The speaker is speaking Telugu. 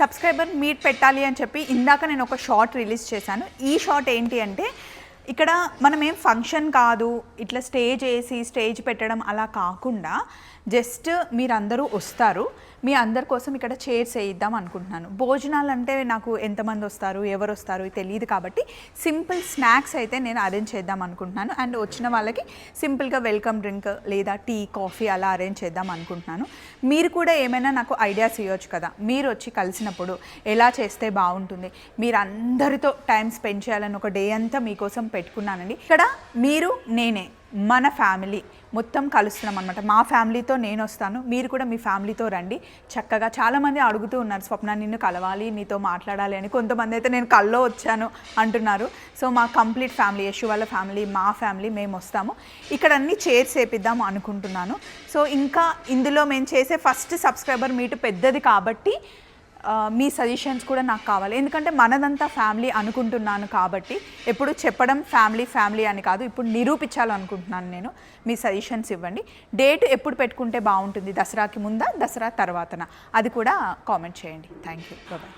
సబ్స్క్రైబర్ మీట్ పెట్టాలి అని చెప్పి ఇందాక నేను ఒక షార్ట్ రిలీజ్ చేశాను. ఈ షార్ట్ ఏంటి అంటే ఇక్కడ మనం ఏం ఫంక్షన్ కాదు, ఇట్లా స్టేజ్ పెట్టడం అలా కాకుండా జస్ట్ మీరందరూ వస్తారు, మీ అందరి కోసం ఇక్కడ చైర్స్ వేయిద్దాం అనుకుంటున్నాను. భోజనాలు అంటే నాకు ఎంతమంది వస్తారు, ఎవరు వస్తారు తెలియదు కాబట్టి సింపుల్ స్నాక్స్ అయితే నేను అరేంజ్ చేద్దాం అనుకుంటున్నాను. అండ్ వచ్చిన వాళ్ళకి సింపుల్గా వెల్కమ్ డ్రింక్ లేదా టీ కాఫీ అలా అరేంజ్ చేద్దాం అనుకుంటున్నాను. మీరు కూడా ఏమైనా నాకు ఐడియాస్ ఇవ్వచ్చు కదా, మీరు వచ్చి కలిసినప్పుడు ఎలా చేస్తే బాగుంటుంది, మీరు అందరితో టైం స్పెండ్ చేయాలని ఒక డే అంతా మీకోసం పెట్టుకున్నానండి. ఇక్కడ మీరు నేనే మన ఫ్యామిలీ మొత్తం కలుస్తున్నాం అనమాట. మా ఫ్యామిలీతో నేను వస్తాను, మీరు కూడా మీ ఫ్యామిలీతో రండి. చక్కగా చాలామంది అడుగుతూ ఉన్నారు, స్వప్న నిన్ను కలవాలి, నీతో మాట్లాడాలి అని. కొంతమంది అయితే నేను కల్లో వచ్చాను అంటున్నారు. సో మా కంప్లీట్ ఫ్యామిలీ, యశు వాళ్ళ ఫ్యామిలీ, మా ఫ్యామిలీ మేము వస్తాము. ఇక్కడ అన్ని చైర్స్ వేపిద్దాం అనుకుంటున్నాను. సో ఇంకా ఇందులో మేము చేసే ఫస్ట్ సబ్స్క్రైబర్ మీట్ పెద్దది కాబట్టి మీ సజెషన్స్ కూడా నాకు కావాలి. ఎందుకంటే మనదంతా ఫ్యామిలీ అనుకుంటున్నాను కాబట్టి ఎప్పుడు చెప్పడం ఫ్యామిలీ అని కాదు, ఇప్పుడు నిరూపించాలనుకుంటున్నాను నేను. మీ సజెషన్స్ ఇవ్వండి. డేట్ ఎప్పుడు పెట్టుకుంటే బాగుంటుంది, దసరాకి ముందా దసరా తర్వాతనా, అది కూడా కామెంట్ చేయండి. Thank you. బాయ్.